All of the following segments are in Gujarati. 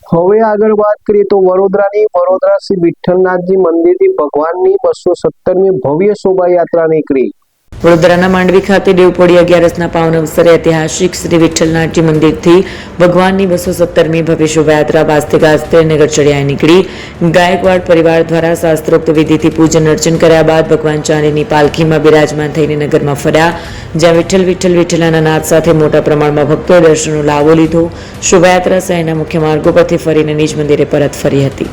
હવે આગળ વાત કરીએ તો વડોદરાની વડોદરા શ્રી વિઠ્ઠલનાથજી મંદિરથી ભગવાનની 217મી ભવ્ય શોભાયાત્રા નીકળી। વડોદરાના માંડવી ખાતે દેવપોઢી 11ના પાવન અવસરે ઐતિહાસિક શ્રી વિઠ્ઠલનાથજી મંદિરથી ભગવાનની 217મી ભવ્ય શોભાયાત્રા વાજતે ગાજતે નગર ચડિયાએ નીકળી। ગાયકવાડ પરિવાર દ્વારા શાસ્ત્રોક્ત વિધિથી પૂજન અર્ચન કર્યા બાદ ભગવાન ચાંદીની પાલખીમાં બિરાજમાન થઈને નગરમાં ફર્યા, જ્યાં વિઠ્ઠલ વિઠ્ઠલ વિઠ્ઠલાના નાદ સાથે મોટા પ્રમાણમાં ભક્તોએ દર્શનનો લાભો લીધો। શોભાયાત્રા શહેરના મુખ્ય માર્ગો પરથી ફરીને નિજ મંદિરે પરત ફરી હતી।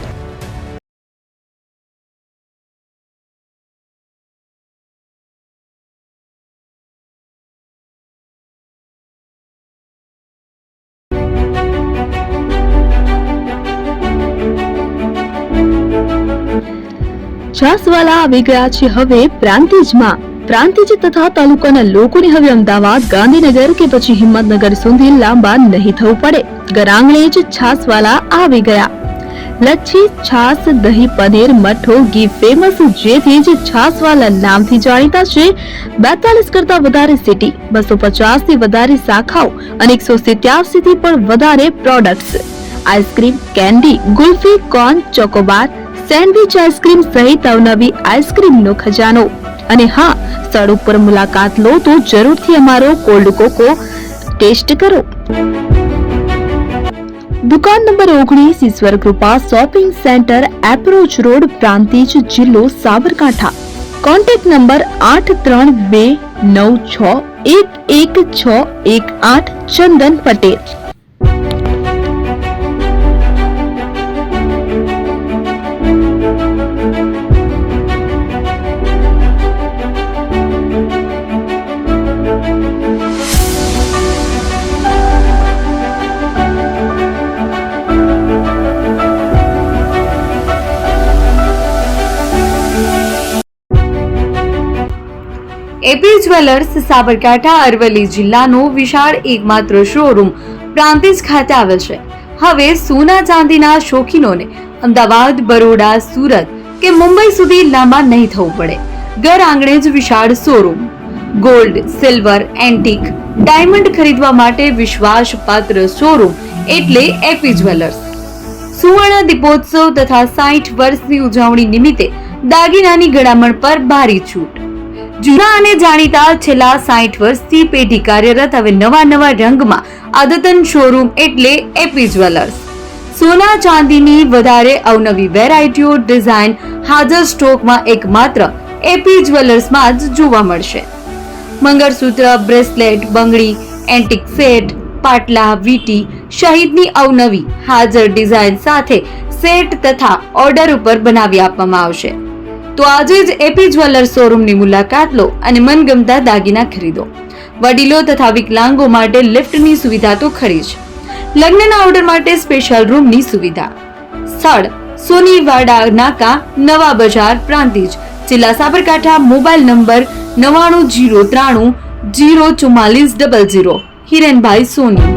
છાસવાલા આવી ગયા છે હવે પ્રાંતિજમાં। પ્રાંતિજ તથા તાલુકાના લોકોને હવે અમદાવાદ, ગાંધીનગર કે પછી હિંમતનગર સુધી લાંબા નહીં થવું પડે। ઘર આંગણે જ છાસવાલા આવી ગયા। લચ્છી, છાસ, દહીં, પનીર, મઠો, ઘી ફેમસ, જેથી જ છાસવાલા નામથી જાણીતા છે। 42 કરતા વધારે સિટી, 250 થી વધારે શાખાઓ અને 187 થી પણ વધારે products. Ice cream, candy, kulfi, corn, Chocobar, sandwich ice cream સહિત અવનવી આઈસ્ક્રીમનો ખજાનો। અને હા, સ્થળ ઉપર મુલાકાત લો તો જરૂરથી અમારો કોલ્ડ કોકો ટેસ્ટ કરો। દુકાન number 19, Ishwar Krupa shopping centre, approach road, Prantij, જિલ્લો Sabarkantha. Contact number 8329611618 Chandan Patel. AP jewellers Sabarkantha Aravalli જિલ્લાનો વિશાળ એકમાત્ર શોરૂમ પ્રાંતિજ ખાતે આવેલ છે। હવે સોના ચાંદીના શોખીનોને અમદાવાદ, બરોડા, સુરત કે મુંબઈ સુધી લાંબા નહીં થવું પડે। ઘર આંગણે જ વિશાળ showroom. Gold, silver, antique, diamond ખરીદવા માટે વિશ્વાસપાત્ર શોરૂમ એટલે એપી જ્વેલર્સ। સુવર્ણ દીપોત્સવ તથા 60 વર્ષની ઉજવણી નિમિત્તે દાગીનાની ગળામણ પર ભારી છૂટ। જૂના અને જાણીતા છેલ્લા 60 વર્ષથી પેઢી કાર્યરત હવે નવા રંગમાં અદ્યતન શોરૂમ એટલે એપી જ્વેલર્સ। સોના ચાંદીની વધારે અવનવી વેરાયટીઓ, ડિઝાઇન હાજર સ્ટોકમાં એકમાત્ર એપી જ્વેલર્સમાં જ જોવા મળશે। મંગળસૂત્ર, બ્રેસલેટ, બંગડી, એન્ટિક સેટ, પાટલા, વીટી સહિતની અવનવી હાજર ડિઝાઇન સાથે સેટ તથા ઓર્ડર ઉપર બનાવી આપવામાં આવશે। તો આજે જ એપી જ્વેલર્સ શોરૂમની મુલાકાત લો અને મનગમતા દાગીના ખરીદો। વડીલો તથા વિકલાંગો માટે લિફ્ટની સુવિધા તો ખરી જ, લગ્નના ઓર્ડર માટે સ્પેશિયલ રૂમની સુવિધા। સ્થળ સોનીવાડા નાકા, નવા બજાર, પ્રાંતિજ, જિલ્લા સાબરકાંઠા। Mobile number 9903004400। હિરેનભાઈ સોની।